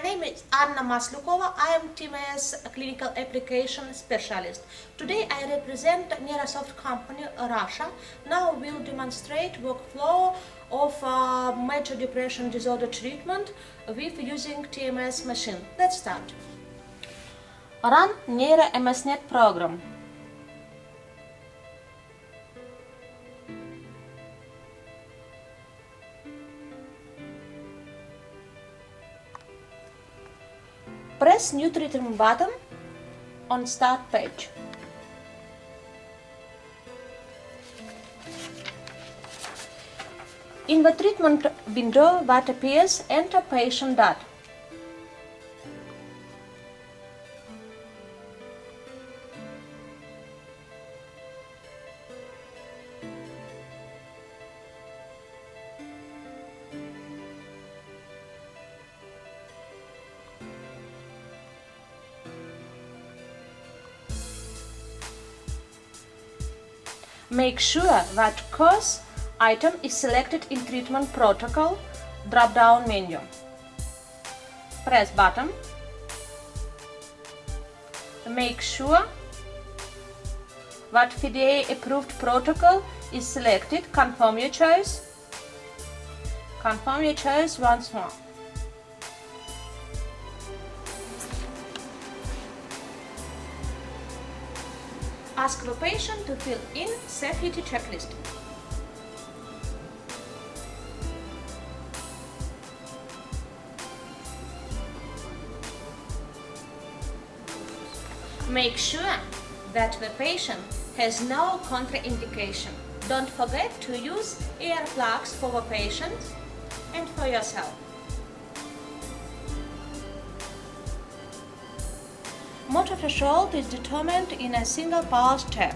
My name is Anna Maslukova. I am rTMS clinical application specialist. Today I represent Neurosoft company Russia. Now we'll demonstrate workflow of major depression disorder treatment with using TMS machine. Let's start. Run rTMS program. Press New Treatment button on Start page. In the treatment window that appears, enter patient data. Make sure that course item is selected in treatment protocol drop-down menu. Press button. Make sure that FDA approved protocol is selected. Confirm your choice. Confirm your choice once more. Ask the patient to fill in safety checklist. Make sure that the patient has no contraindication. Don't forget to use earplugs for the patient and for yourself. Motor threshold is determined in a single pulse tap.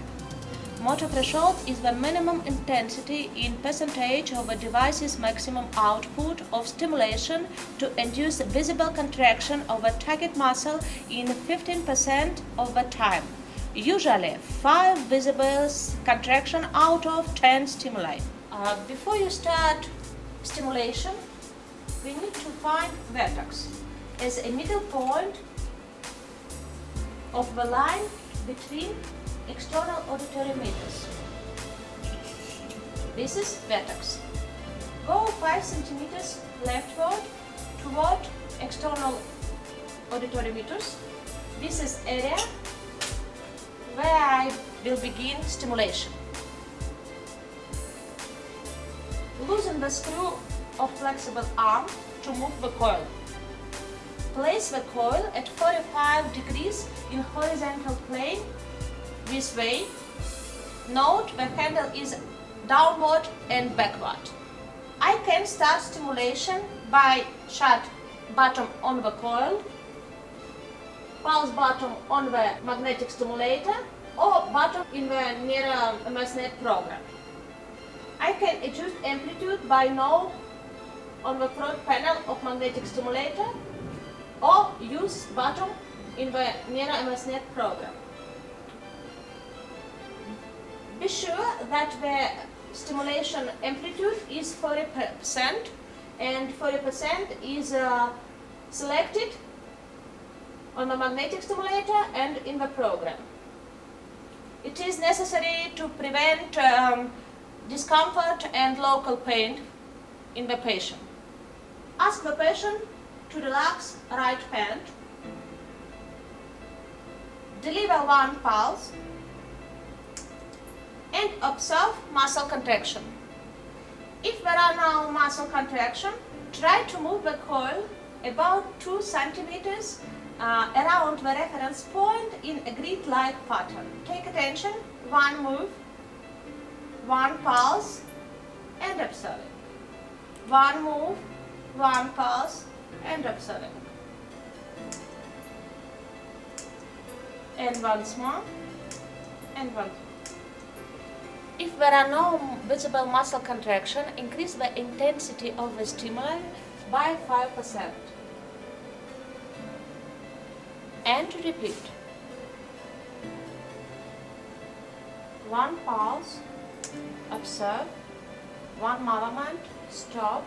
Motor threshold is the minimum intensity in percentage of a device's maximum output of stimulation to induce visible contraction of a target muscle in 15% of the time. Usually 5 visible contraction out of 10 stimuli. Before you start stimulation, we need to find vertex as a middle point of the line between external auditory meters. This is vertex. Go 5 centimeters leftward toward external auditory meters. This is area where I will begin stimulation. Loosen the screw of flexible arm to move the coil. Place the coil at 45 degrees in horizontal plane this way. Note the handle is downward and backward. I can start stimulation by shut button on the coil, pulse button on the magnetic stimulator, or button in the rTMS program. I can adjust amplitude by knob on the front panel of magnetic stimulator, or use button in the rTMS program. Be sure that the stimulation amplitude is 40% and 40% is selected on the magnetic stimulator and in the program. It is necessary to prevent discomfort and local pain in the patient. Ask the patient to relax right hand. Deliver 1 pulse and observe muscle contraction. If there are no muscle contraction, try to move the coil about 2 centimeters around the reference point in a grid-like pattern. Take attention, 1 move, 1 pulse, and observe it. 1 move, 1 pulse, and observe it. And once more, and once more. If there are no visible muscle contraction, increase the intensity of the stimuli by 5%. And repeat. 1 pulse, observe, 1 movement, stop,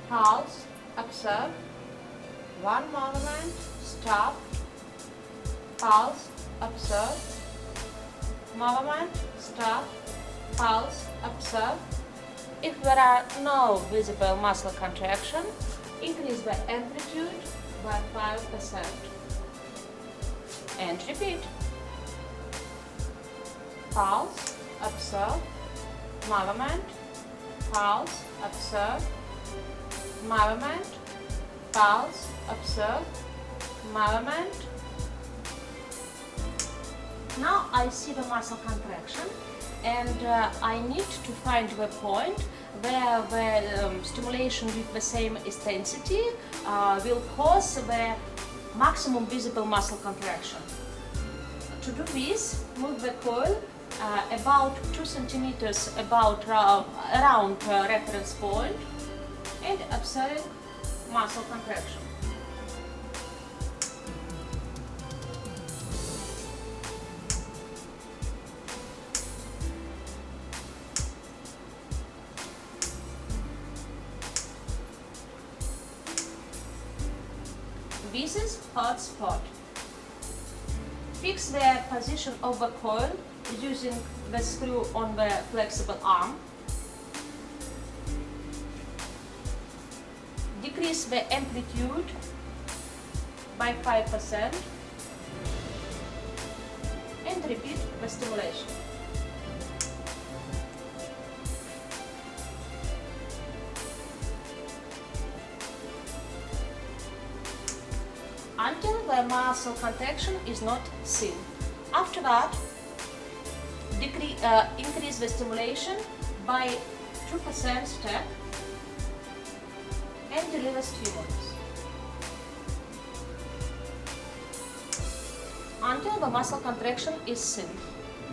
pulse, observe, One movement, stop, pulse, observe. Movement, stop, pulse, observe. If there are no visible muscle contraction, increase the amplitude by 5%. And repeat. Pulse, observe, movement, pulse, observe, movement, pulse, observe, movement. Now I see the muscle contraction, and I need to find the point where the stimulation with the same intensity will cause the maximum visible muscle contraction. To do this, move the coil about 2 centimeters around reference point and observe muscle contraction. This is hot spot. Fix the position of the coil using the screw on the flexible arm. Decrease the amplitude by 5% and repeat the stimulation. Until the muscle contraction is not seen. After that, increase the stimulation by 2% step and deliver stimulus until the muscle contraction is seen.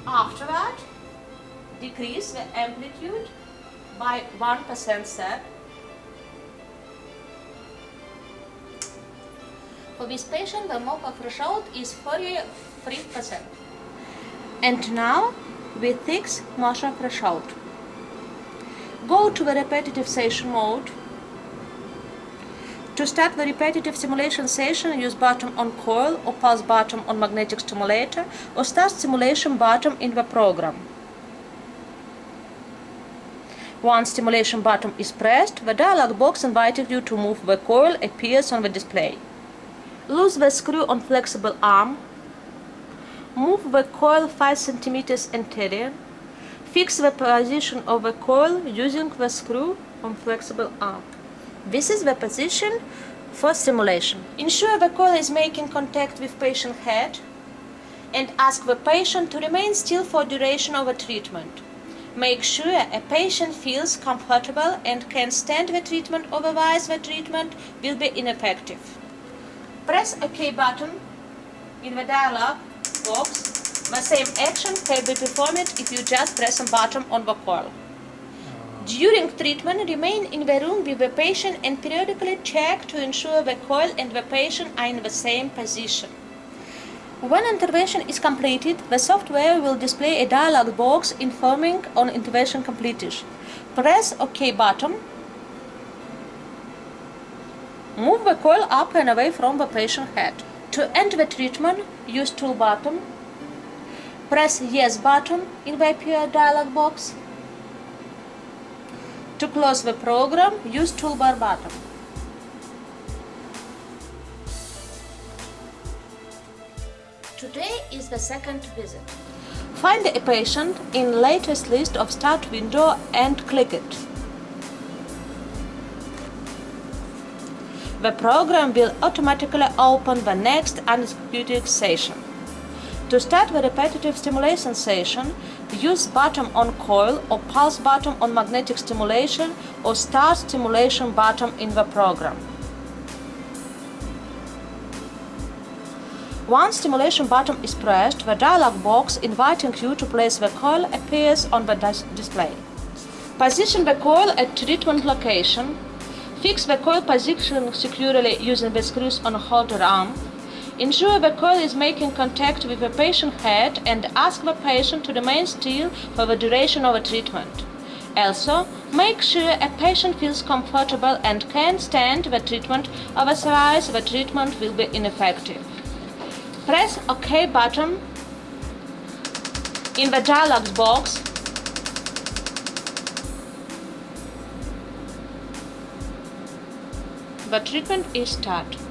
After that, decrease the amplitude by 1% step. For this patient, the MOPA threshold is 43%. And now we fix motion threshold. Go to the repetitive session mode. To start the repetitive stimulation session, use button on coil or pulse button on magnetic stimulator or start stimulation button in the program. Once stimulation button is pressed, the dialog box inviting you to move the coil appears on the display. Loose the screw on flexible arm. Move the coil 5 cm anterior. Fix the position of the coil using the screw on flexible arm. This is the position for stimulation. Ensure the coil is making contact with patient head and ask the patient to remain still for duration of the treatment. Make sure a patient feels comfortable and can stand the treatment, otherwise the treatment will be ineffective. Press OK button in the dialog box. The same action can be performed if you just press a button on the coil. During treatment, remain in the room with the patient and periodically check to ensure the coil and the patient are in the same position. When intervention is completed, the software will display a dialog box informing on intervention completed. Press OK button. Move the coil up and away from the patient head. To end the treatment, use tool button. Press Yes button in the appear dialog box. To close the program, use toolbar button. Today is the second visit. Find a patient in latest list of start window and click it. The program will automatically open the next unexecuted session. To start the repetitive stimulation session, use button on coil or pulse button on magnetic stimulation or start stimulation button in the program. Once stimulation button is pressed, the dialog box inviting you to place the coil appears on the display. Position the coil at treatment location. Fix the coil position securely using the screws on holder arm. Ensure the coil is making contact with the patient head and ask the patient to remain still for the duration of the treatment. Also, make sure a patient feels comfortable and can stand the treatment, otherwise the treatment will be ineffective. Press OK button in the dialog box. The treatment is started.